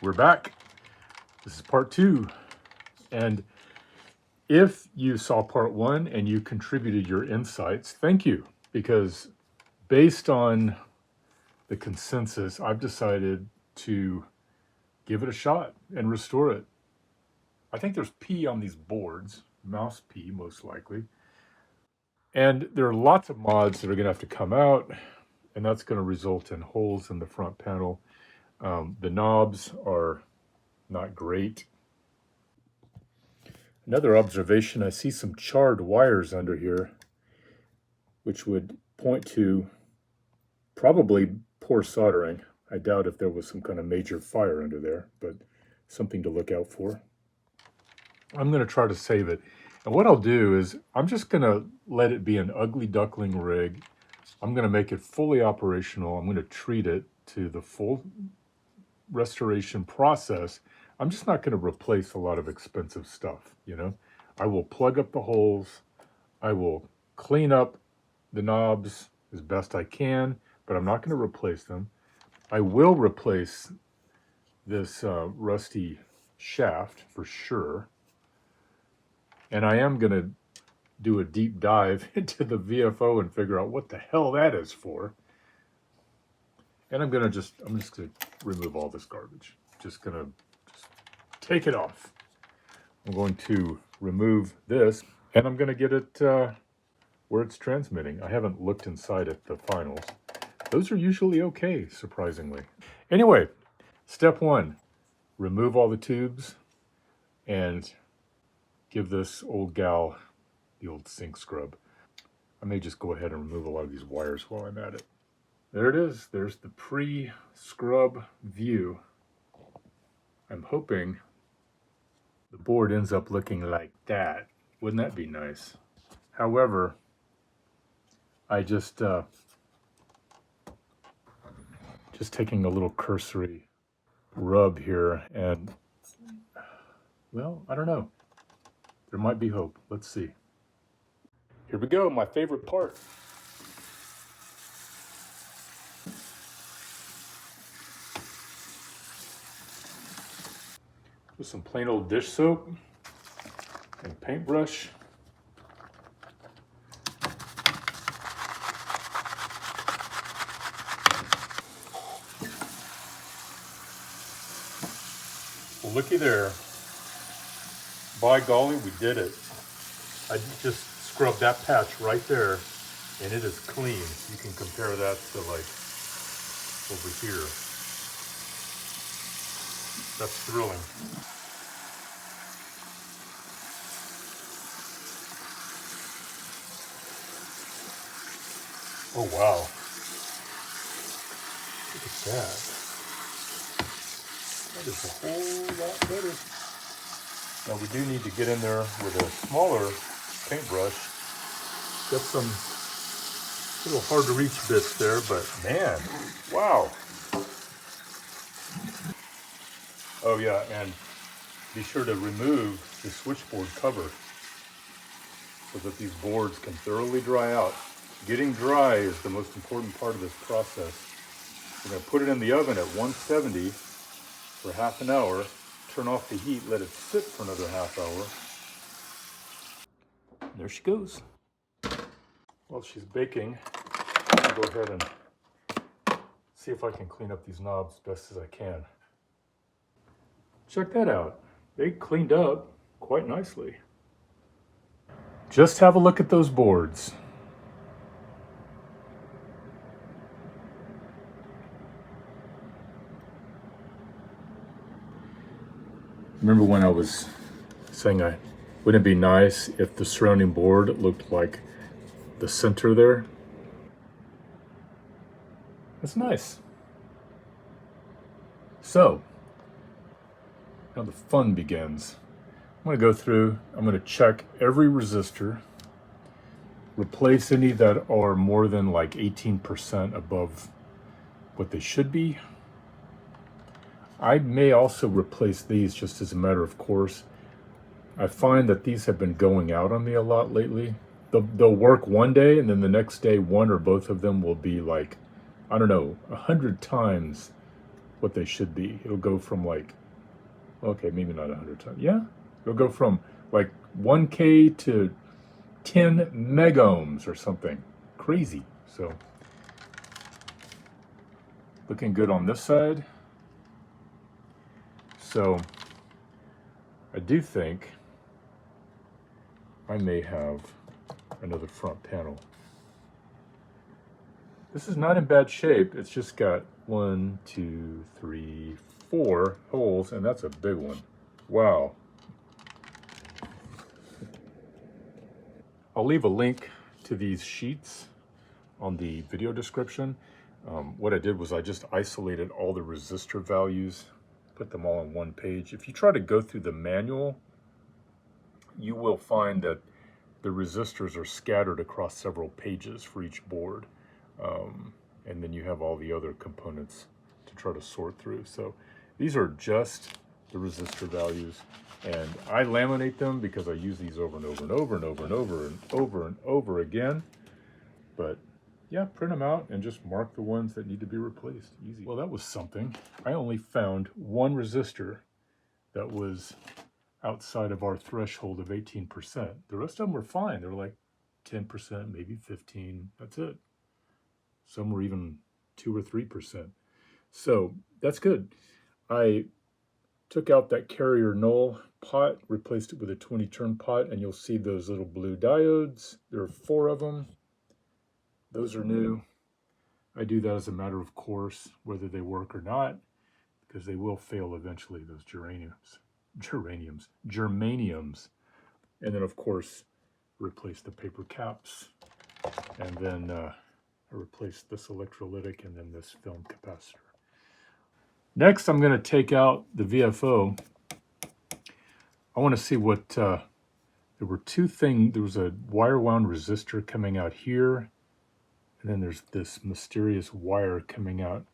We're back. This is part 2. And if you saw part 1 and you contributed your insights, thank you. Because based on the consensus, I've decided to give it a shot and restore it. I think there's pee on these boards, mouse pee most likely. And there are lots of mods that are going to have to come out, and that's going to result in holes in the front panel. The knobs are not great. Another observation, I see some charred wires under here, which would point to probably poor soldering. I doubt if there was some kind of major fire under there, but something to look out for. I'm going to try to save it. And what I'll do is I'm just going to let it be an ugly duckling rig. I'm going to make it fully operational. I'm going to treat it to the full restoration process. I'm just not going to replace a lot of expensive stuff, you know. I will plug up the holes. I will clean up the knobs as best I can, but I'm not going to replace them. I will replace this rusty shaft for sure. And I am going to do a deep dive into the VFO and figure out what the hell that is for. And I'm just going to remove all this garbage. Just take it off. I'm going to remove this, and I'm going to get it where it's transmitting. I haven't looked inside at the finals. Those are usually okay, surprisingly. Anyway, step 1, remove all the tubes and give this old gal the old sink scrub. I may just go ahead and remove a lot of these wires while I'm at it. There it is. There's the pre-scrub view. I'm hoping the board ends up looking like that. Wouldn't that be nice? However, I just taking a little cursory rub here, and well, I don't know. There might be hope. Let's see. Here we go, my favorite part. With some plain old dish soap and paintbrush. Well, looky there. By golly, we did it. I just scrubbed that patch right there, and it is clean. You can compare that to like over here. That's thrilling. Oh wow. Look at that. That is a whole lot better. Now we do need to get in there with a smaller paintbrush. Got some little hard to reach bits there, but man, wow. Oh yeah, and be sure to remove the switchboard cover so that these boards can thoroughly dry out. Getting dry is the most important part of this process. We're going to put it in the oven at 170 for half an hour. Turn off the heat, let it sit for another half hour. There she goes. While she's baking, I'll go ahead and see if I can clean up these knobs as best as I can. Check that out. They cleaned up quite nicely. Just have a look at those boards. Remember when I was saying wouldn't it be nice if the surrounding board looked like the center there? That's nice. So, now the fun begins. I'm going to go through, I'm going to check every resistor, replace any that are more than like 18% above what they should be. I may also replace these just as a matter of course. I find that these have been going out on me a lot lately. They'll work one day, and then the next day one or both of them will be like, I don't know, 100 times what they should be. It'll go from like, okay, maybe not 100 times. Yeah, it'll go from like 1K to 10 megohms or something. Crazy. So, looking good on this side. So, I do think I may have another front panel. This is not in bad shape. It's just got 1, 2, 3, 4 holes, and that's a big one. Wow. I'll leave a link to these sheets on the video description. What I did was I just isolated all the resistor values, put them all on one page. If you try to go through the manual, you will find that the resistors are scattered across several pages for each board. And then you have all the other components to try to sort through. So these are just the resistor values, and I laminate them because I use these over and over and over and over and over and over and over again. But yeah, print them out and just mark the ones that need to be replaced. Easy. Well, that was something. I only found one resistor that was outside of our threshold of 18%. The rest of them were fine. They were like 10%, maybe 15. That's it. Some were even 2 or 3%. So that's good. I took out that carrier null pot, replaced it with a 20-turn pot, and you'll see those little blue diodes. There are 4 of them. Those are new. I do that as a matter of course, whether they work or not, because they will fail eventually, those germaniums. And then, of course, replace the paper caps. And then I replace this electrolytic and then this film capacitor. Next, I'm going to take out the VFO. I want to see what, there were 2 things. There was a wire wound resistor coming out here, and then there's this mysterious wire coming out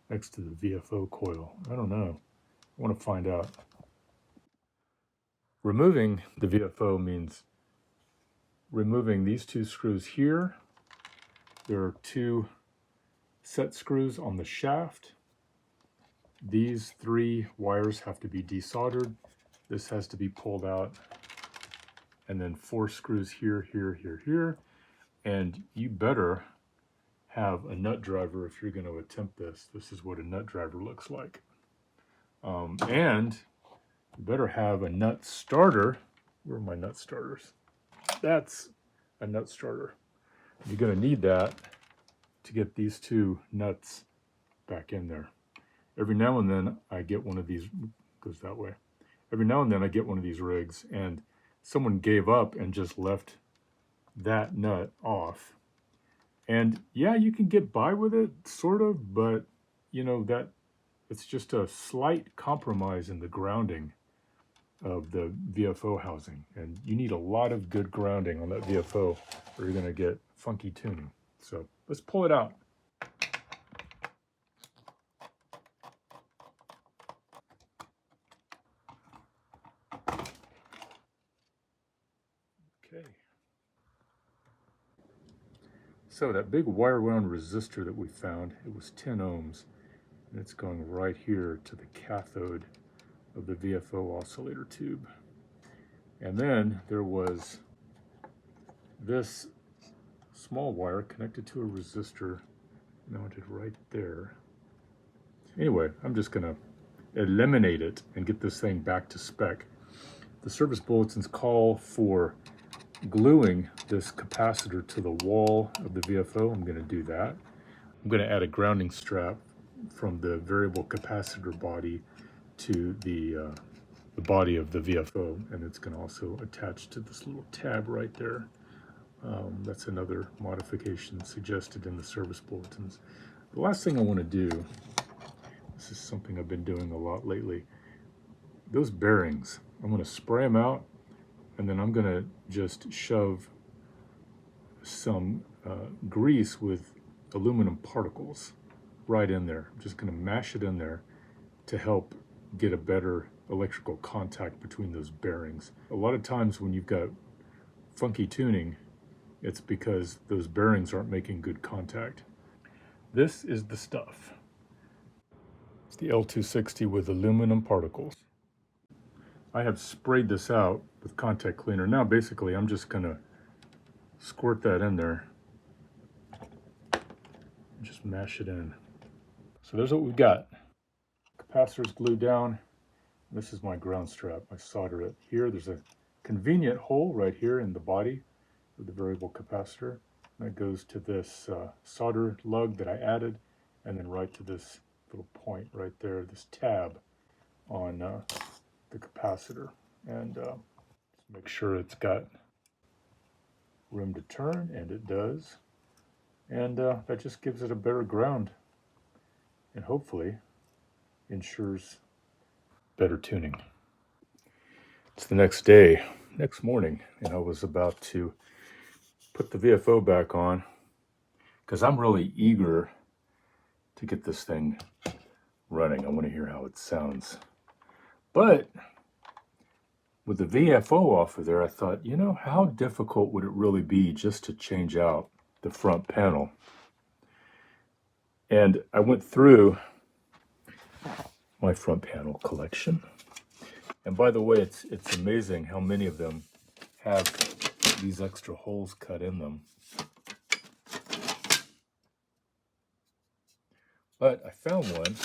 next to the VFO coil. I don't know. I want to find out. Removing the VFO means removing these 2 screws here. There are 2 set screws on the shaft. These 3 wires have to be desoldered. This has to be pulled out. And then 4 screws here, here, here, here. And you better have a nut driver if you're going to attempt this. This is what a nut driver looks like. And you better have a nut starter. Where are my nut starters? That's a nut starter. You're going to need that to get these 2 nuts back in there. Every now and then I get one of these, goes that way. Every now and then I get one of these rigs and someone gave up and just left that nut off. And yeah, you can get by with it, sort of, but you know, that it's just a slight compromise in the grounding of the VFO housing. And you need a lot of good grounding on that VFO or you're going to get funky tuning. So let's pull it out. Okay. So that big wire wound resistor that we found, it was 10 ohms, and it's going right here to the cathode of the VFO oscillator tube. And then there was this small wire connected to a resistor mounted right there. Anyway, I'm just gonna eliminate it and get this thing back to spec. The service bulletins call for gluing this capacitor to the wall of the VFO. I'm going to do that. I'm going to add a grounding strap from the variable capacitor body to the body of the VFO, and it's going to also attach to this little tab right there. That's another modification suggested in the service bulletins. The last thing I want to do, this is something I've been doing a lot lately, those bearings, I'm going to spray them out, and then I'm going to just shove some grease with aluminum particles right in there. I'm just going to mash it in there to help get a better electrical contact between those bearings. A lot of times when you've got funky tuning, it's because those bearings aren't making good contact. This is the stuff. It's the L260 with aluminum particles. I have sprayed this out with contact cleaner. Now basically I'm just gonna squirt that in there. Just mash it in. So there's what we've got. Capacitor's glued down. This is my ground strap. I solder it here. There's a convenient hole right here in the body of the variable capacitor. That goes to this solder lug that I added, and then right to this little point right there, this tab on the capacitor. And just make sure it's got room to turn, and it does. And that just gives it a better ground, and hopefully ensures better tuning. It's the next day, next morning, and I was about to put the VFO back on because I'm really eager to get this thing running. I want to hear how it sounds. But with the VFO off of there, I thought, you know, how difficult would it really be just to change out the front panel? And I went through my front panel collection. And by the way, it's amazing how many of them have these extra holes cut in them. But I found one.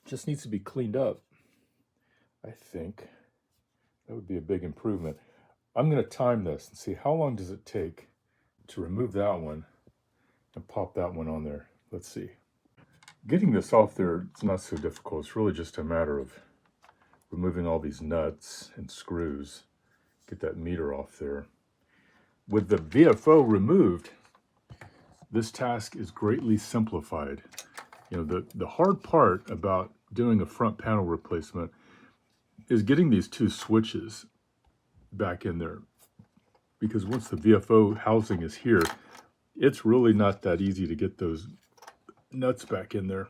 Just needs to be cleaned up. I think that would be a big improvement. I'm going to time this and see how long does it take to remove that one and pop that one on there. Let's see. Getting this off there, it's not so difficult. It's really just a matter of removing all these nuts and screws. Get that meter off there. With the VFO removed, this task is greatly simplified. You know, the hard part about doing a front panel replacement is getting these two switches back in there. Because once the VFO housing is here, it's really not that easy to get those nuts back in there.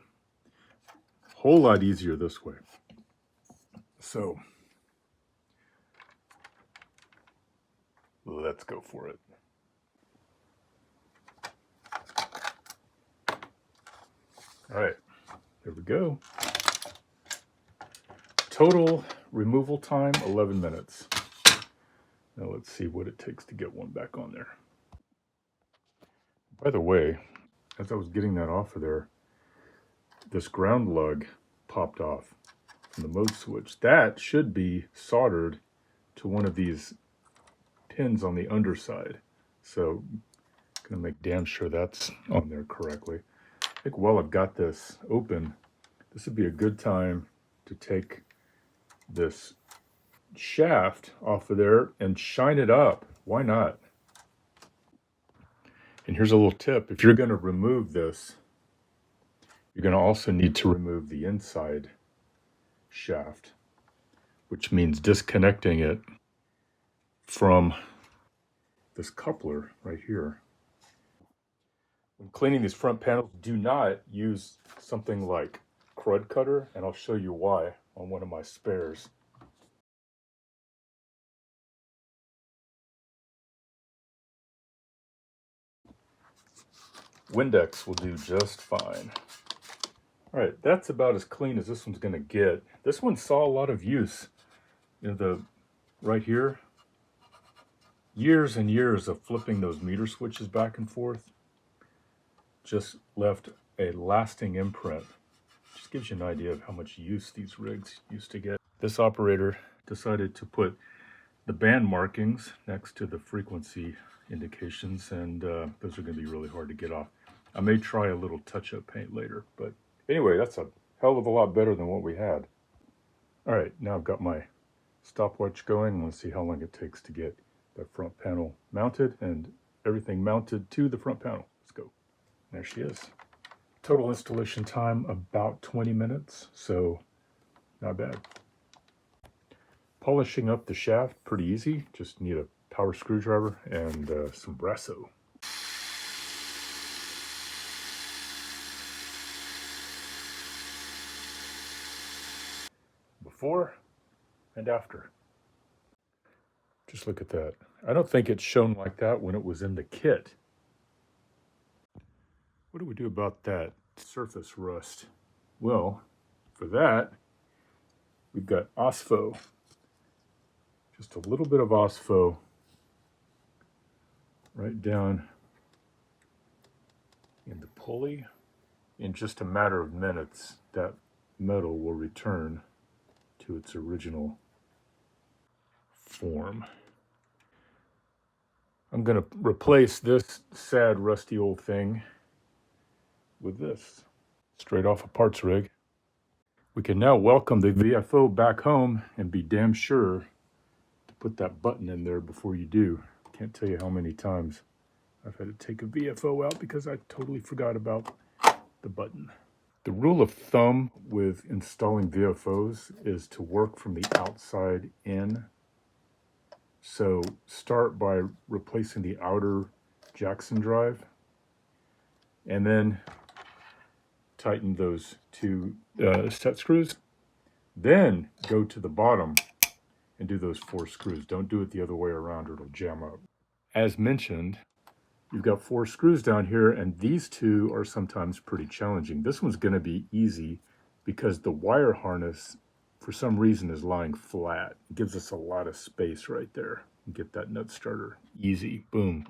Whole lot easier this way. So let's go for it. All right, there we go. Total removal time, 11 minutes. Now let's see what it takes to get one back on there. By the way, as I was getting that off of there, this ground lug popped off from the mode switch. That should be soldered to one of these pins on the underside. So I'm gonna make damn sure that's on there correctly. I think while I've got this open, this would be a good time to take this shaft off of there and shine it up. Why not? And here's a little tip. If you're going to remove this, you're going to also need to remove the inside shaft, which means disconnecting it from this coupler right here. When cleaning these front panels, do not use something like crud cutter, and I'll show you why on one of my spares. Windex will do just fine. All right, that's about as clean as this one's going to get. This one saw a lot of use. You know, right here, years and years of flipping those meter switches back and forth just left a lasting imprint. Just gives you an idea of how much use these rigs used to get. This operator decided to put the band markings next to the frequency indications, and those are going to be really hard to get off. I may try a little touch-up paint later, but anyway, that's a hell of a lot better than what we had. All right, now I've got my stopwatch going. Let's see how long it takes to get the front panel mounted and everything mounted to the front panel. Let's go. There she is. Total installation time about 20 minutes, so not bad. Polishing up the shaft, pretty easy. Just need a power screwdriver and some Brasso. Before and after. Just look at that. I don't think it's shown like that when it was in the kit. What do we do about that surface rust? Well, for that, we've got OSFO. Just a little bit of OSFO right down in the pulley. In just a matter of minutes, that metal will return to its original form. I'm going to replace this sad, rusty old thing with this, straight off a parts rig. We can now welcome the VFO back home and be damn sure to put that button in there before you do. Can't tell you how many times I've had to take a VFO out because I totally forgot about the button. The rule of thumb with installing VFOs is to work from the outside in. So start by replacing the outer Jackson drive and then tighten those two set screws. Then go to the bottom and do those 4 screws. Don't do it the other way around or it'll jam up. As mentioned, you've got 4 screws down here, and these 2 are sometimes pretty challenging. This one's going to be easy because the wire harness, for some reason, is lying flat. It gives us a lot of space right there. Get that nut starter easy. Boom.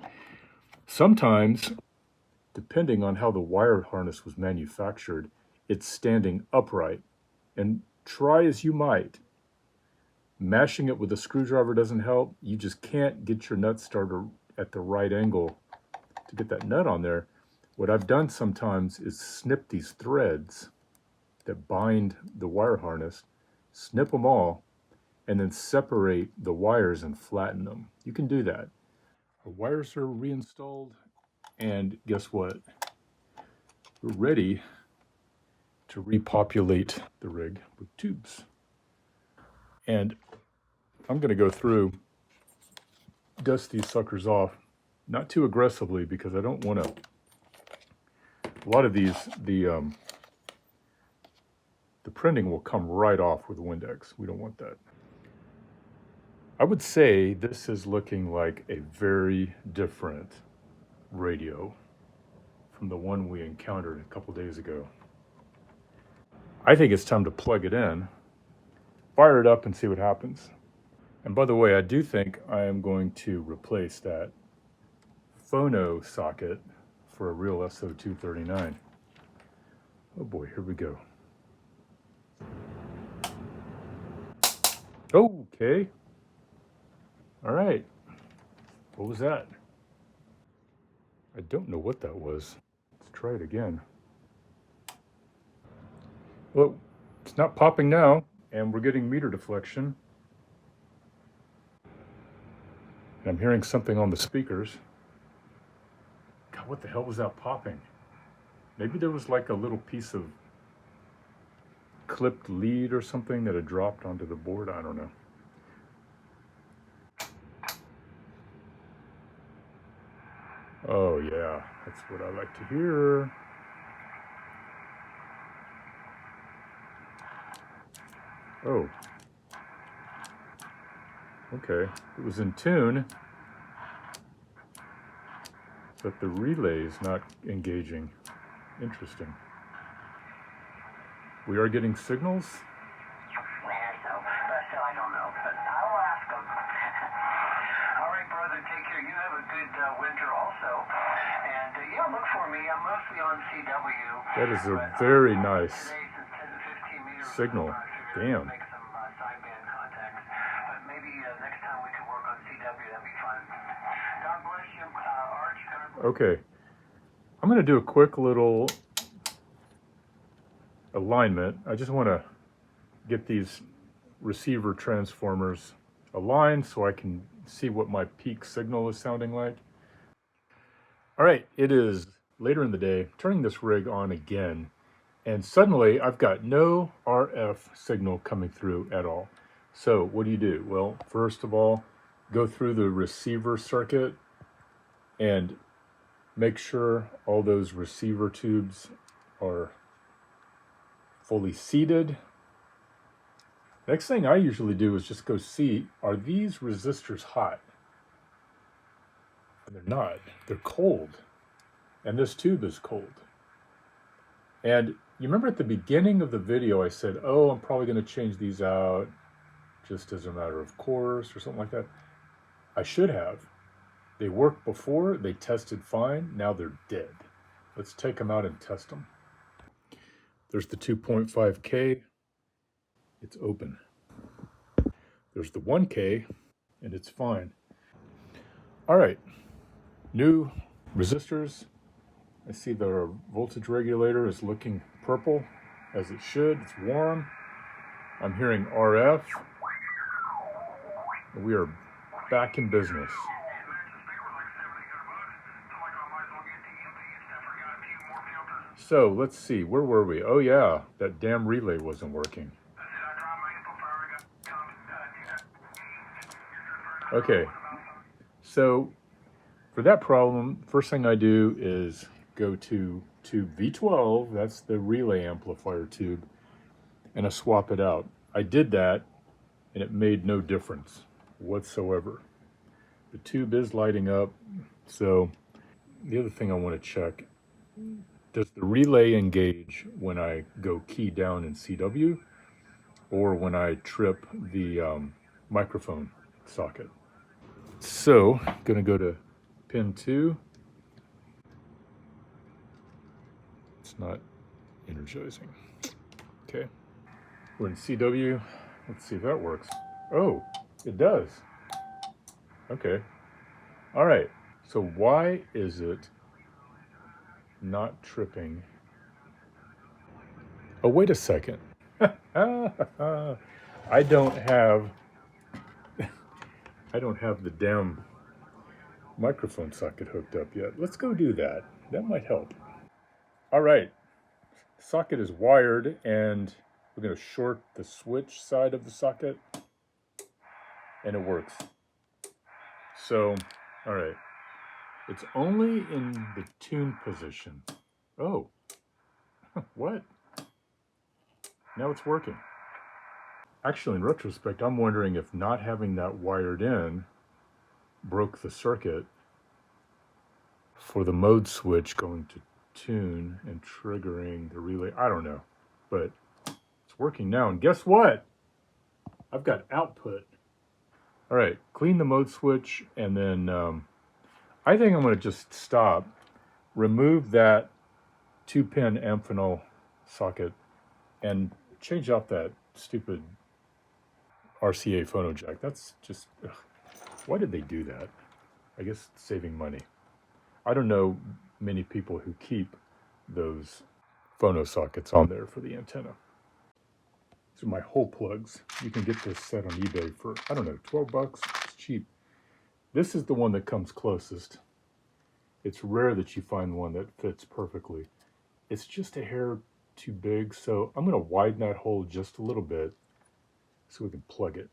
Sometimes, depending on how the wire harness was manufactured, it's standing upright. And try as you might, mashing it with a screwdriver doesn't help. You just can't get your nut starter at the right angle to get that nut on there. What I've done sometimes is snip these threads that bind the wire harness, snip them all, and then separate the wires and flatten them. You can do that. Our wires are reinstalled, and guess what? We're ready to repopulate the rig with tubes. And I'm going to go through, dust these suckers off, not too aggressively because I don't want to. A lot of these, the printing will come right off with the Windex. We don't want that. I would say this is looking like a very different radio from the one we encountered a couple days ago. I think it's time to plug it in, fire it up, and see what happens. And by the way, I do think I am going to replace that phono socket for a real SO239. Oh boy, here we go. Okay. All right. What was that? I don't know what that was. Let's try it again. Well, it's not popping now, and we're getting meter deflection. And I'm hearing something on the speakers. God, what the hell was that popping? Maybe there was like a little piece of clipped lead or something that had dropped onto the board. I don't know. Oh yeah, that's what I like to hear. Oh. Okay, it was in tune, but the relay is not engaging. Interesting. We are getting signals. I don't know, but I'll ask them. All right, brother, take care. You have a good winter also. And yeah, look for me. I'm mostly on CW. That is a very nice signal. Damn. Make some sideband contacts. But maybe next time we can work on CW. That'd be fun. God bless you, Arch. Okay. I'm going to do a quick little alignment. I just want to get these receiver transformers aligned so I can see what my peak signal is sounding like. All right, it is later in the day, turning this rig on again, and suddenly I've got no RF signal coming through at all. So what do? Well, first of all, go through the receiver circuit and make sure all those receiver tubes are fully seated. Next thing I usually do is just go see, are these resistors hot? And they're not. They're cold. And this tube is cold. And You remember at the beginning of the video I said, oh, I'm probably going to change these out just as a matter of course or something like that. I should have. They worked before, they tested fine, now they're dead. Let's take them out and test them. There's the 2.5K, it's open. There's the 1K, and it's fine. All right, new resistors. I see the voltage regulator is looking purple, as it should. It's warm. I'm hearing RF. We are back in business. So let's see, where were we? Oh yeah, that damn relay wasn't working. Okay, so for that problem, first thing I do is go to tube V12, that's the relay amplifier tube, and I swap it out. I did that and it made no difference whatsoever. The tube is lighting up, so the other thing I want to check, does the relay engage when I go key down in CW or when I trip the microphone socket? So I'm going to go to pin 2. It's not energizing. Okay. We're in CW. Let's see if that works. Oh, it does. Okay. All right. So why is it not tripping? Oh, wait a second. I don't have the damn microphone socket hooked up yet. Let's go do that. That might help. All right. Socket is wired, and we're going to short the switch side of the socket, and it works. So, all right. It's only in the tune position. Oh, what? Now it's working. Actually, in retrospect, I'm wondering if not having that wired in broke the circuit for the mode switch going to tune and triggering the relay. I don't know, but it's working now. And guess what? I've got output. All right, clean the mode switch, and then I think I'm going to just stop, remove that 2-pin Amphenol socket, and change out that stupid RCA phono jack. That's just, ugh. Why did they do that? I guess saving money. I don't know many people who keep those phono sockets on there for the antenna. These are my hole plugs. You can get this set on eBay for, I don't know, 12 bucks. It's cheap. This is the one that comes closest. It's rare that you find one that fits perfectly. It's just a hair too big, so I'm going to widen that hole just a little bit so we can plug it.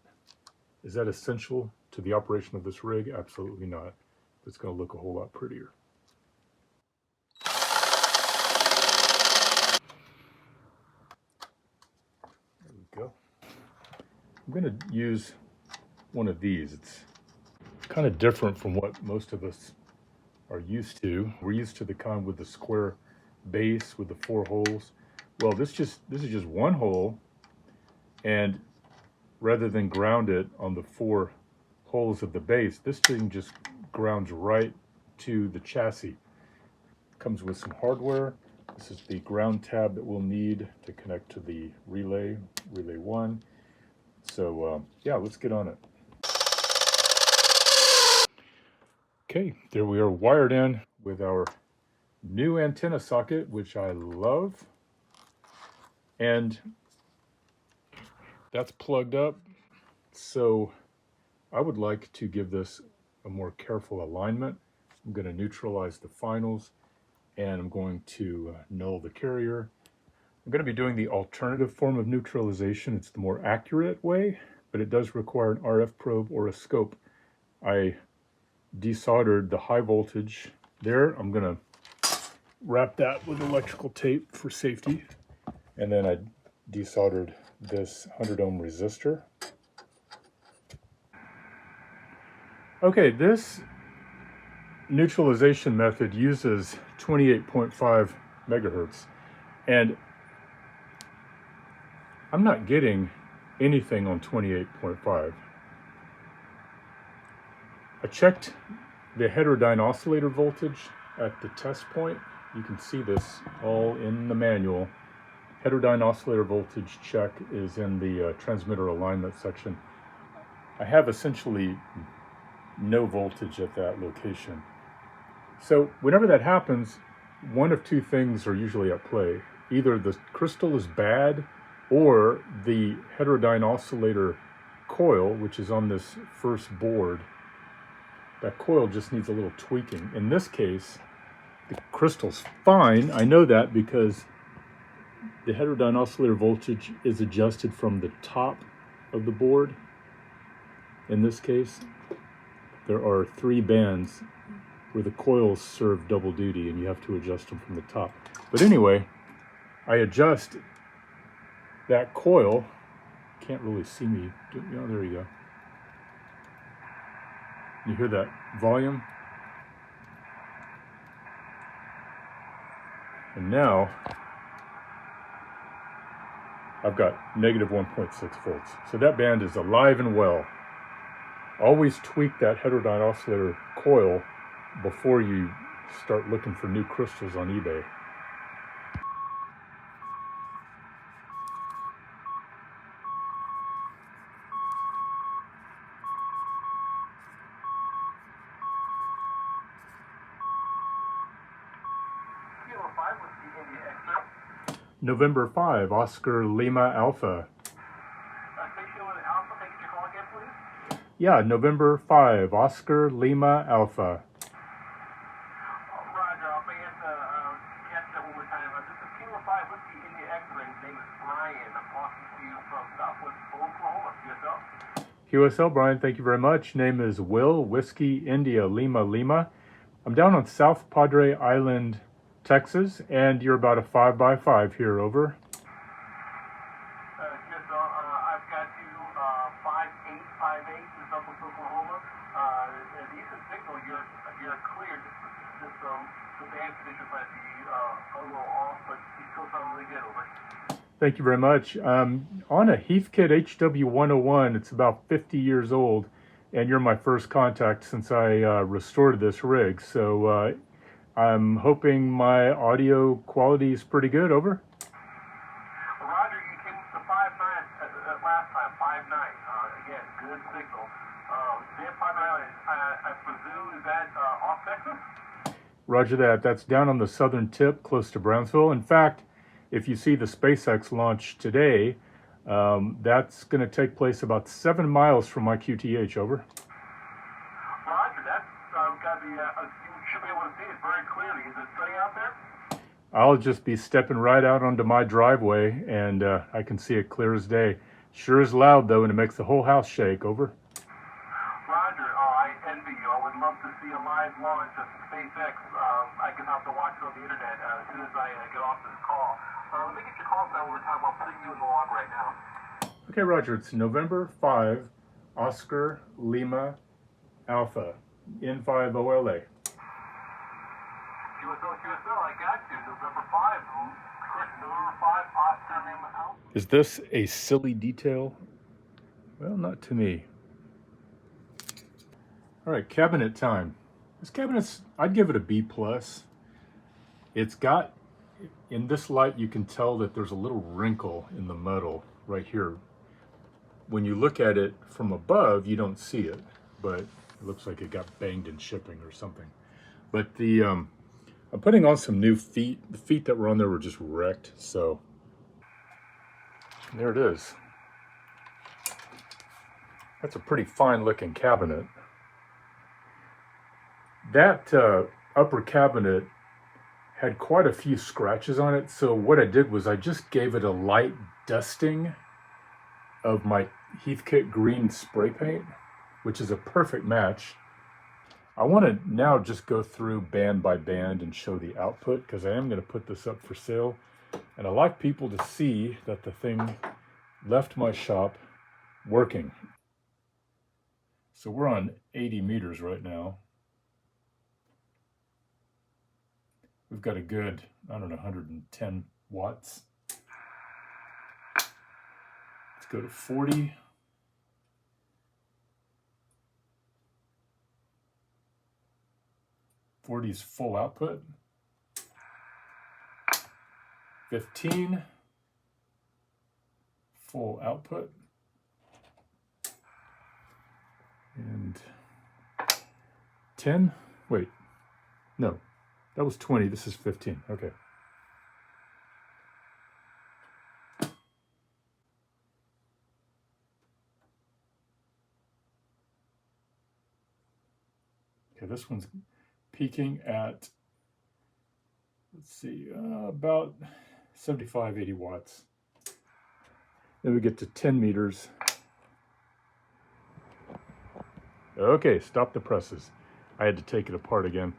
Is that essential to the operation of this rig? Absolutely not. But it's going to look a whole lot prettier. There we go. I'm going to use one of these. It's kind of different from what most of us are used to. We're used to the kind with the square base with the 4 holes. Well, this is just one hole, and rather than ground it on the 4 holes of the base, this thing just grounds right to the chassis. Comes with some hardware. This is the ground tab that we'll need to connect to the relay 1. So yeah, let's get on it. Okay, there we are, wired in with our new antenna socket, which I love. And that's plugged up. So I would like to give this a more careful alignment. I'm going to neutralize the finals, and I'm going to null the carrier. I'm going to be doing the alternative form of neutralization. It's the more accurate way, but it does require an RF probe or a scope. I desoldered the high voltage there. I'm going to wrap that with electrical tape for safety. And then I desoldered this 100 ohm resistor. Okay, this neutralization method uses 28.5 megahertz. And I'm not getting anything on 28.5. I checked the heterodyne oscillator voltage at the test point. You can see this all in the manual. Heterodyne oscillator voltage check is in the transmitter alignment section. I have essentially no voltage at that location. So whenever that happens, one of two things are usually at play. Either the crystal is bad, or the heterodyne oscillator coil, which is on this first board, that coil just needs a little tweaking. In this case, the crystal's fine. I know that because the heterodyne oscillator voltage is adjusted from the top of the board. In this case, there are 3 bands where the coils serve double duty and you have to adjust them from the top. But anyway, I adjust that coil. Can't really see me. Oh, there you go. You hear that volume? And now I've got negative 1.6 volts. So that band is alive and well. Always tweak that heterodyne oscillator coil before you start looking for new crystals on eBay. November 5, Oscar Lima Alpha. Yeah, November 5, Oscar Lima Alpha. Roger, I'll may have to catch that one more time. This is Kilo 5 Whiskey India X-Ray. His name is Brian. I'm talking to you from Southwest Oklahoma. QSL? QSL, Brian, thank you very much. Name is Will, Whiskey India Lima Lima. I'm down on South Padre Island, Texas, and you're about a 5x5 here, over. I've got you 5858 in Southwest Oklahoma. Decent signal. You're cleared. The band condition might be a little off, but you still sound really good, over. Thank you very much. On a Heathkit HW-101, it's about 50 years old, and you're my first contact since I restored this rig. So I'm hoping my audio quality is pretty good, over. Roger, you came to 5.9 last time, 5.9. Again, good signal. I presume, is that off Texas? Roger that. That's down on the southern tip, close to Brownsville. In fact, if you see the SpaceX launch today, that's going to take place about 7 miles from my QTH, over. Roger, that's got to be, you should be able to see it very clearly. Is it sunny out there? I'll just be stepping right out onto my driveway, and I can see it clear as day. Sure is loud, though, and it makes the whole house shake, over. Roger, I envy you. I would love to see a live launch of SpaceX. I guess I'll have to watch it on the internet as soon as I get off this call. Let me get your call sign one more time. I'll put you in the log right now. Okay, Roger, it's November 5, Oscar Lima Alpha, N5OLA. QSL, I got you. November 5, Chris, November 5, Oscar Lima Alpha. Is this a silly detail? Well, not to me. All right, cabinet time. This cabinet's, I'd give it a B+. It's got, in this light, you can tell that there's a little wrinkle in the metal right here. When you look at it from above, you don't see it, but it looks like it got banged in shipping or something. But the, I'm putting on some new feet. The feet that were on there were just wrecked, so there it is. That's a pretty fine looking cabinet. That upper cabinet had quite a few scratches on it, so what I did was I just gave it a light dusting of my Heathkit green spray paint, which is a perfect match. I want to now just go through band by band and show the output, because I am going to put this up for sale, and I like people to see that the thing left my shop working. So we're on 80 meters right now. We've got a good, I don't know, 110 watts. go to 40. Is full output. 15, full output. And 10, wait, no, that was 20, this is 15, okay. Okay, this one's peaking at, let's see, about 75, 80 watts. Then we get to 10 meters. Okay, stop the presses. I had to take it apart again.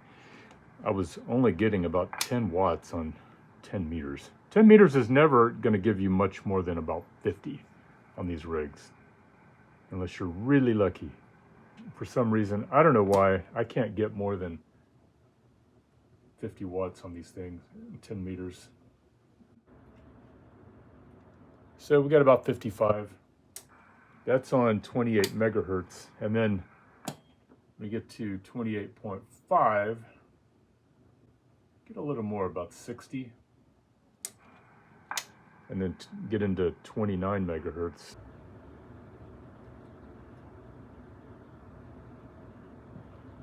I was only getting about 10 watts on 10 meters. 10 meters is never going to give you much more than about 50 on these rigs, unless you're really lucky. For some reason, I don't know why, I can't get more than 50 watts on these things, 10 meters. So we got about 55. That's on 28 megahertz. And then we get to 28.5, get a little more, about 60. And then get into 29 megahertz.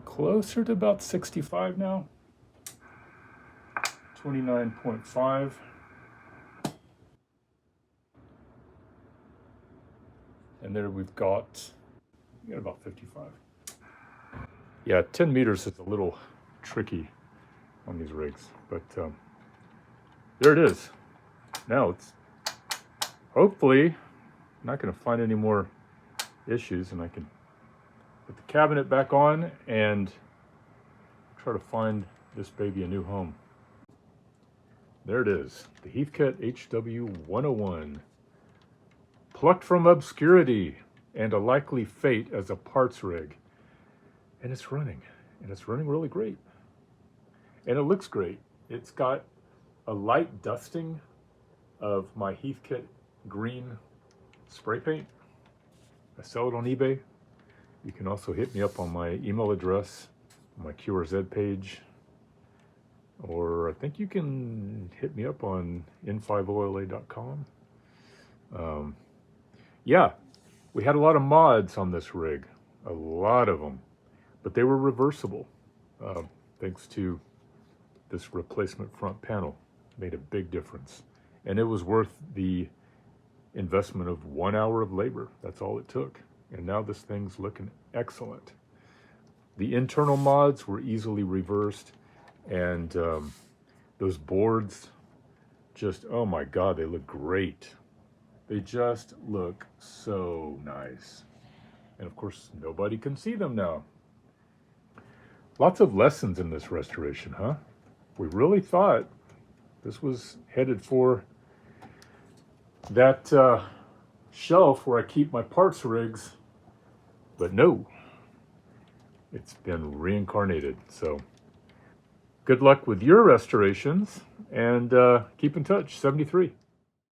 Closer to about 65 now. 29.5. And there we've got about 55. Yeah, 10 meters is a little tricky on these rigs, but there it is. Now it's hopefully not going to find any more issues, and I can put the cabinet back on and try to find this baby a new home. There it is, the Heathkit HW-101. Plucked from obscurity and a likely fate as a parts rig. And it's running really great. And it looks great. It's got a light dusting of my Heathkit green spray paint. I sell it on eBay. You can also hit me up on my email address, my QRZ page, or I think you can hit me up on n5ola.com. Yeah, we had a lot of mods on this rig, a lot of them, but they were reversible thanks to this replacement front panel. Made a big difference, and it was worth the investment of 1 hour of labor. That's all it took, and now this thing's looking excellent. The internal mods were easily reversed, and those boards just, oh my God, they look great. They just look so nice. And of course, nobody can see them now. Lots of lessons in this restoration, huh? We really thought this was headed for that shelf where I keep my parts rigs, but no, it's been reincarnated. So good luck with your restorations, and keep in touch. 73.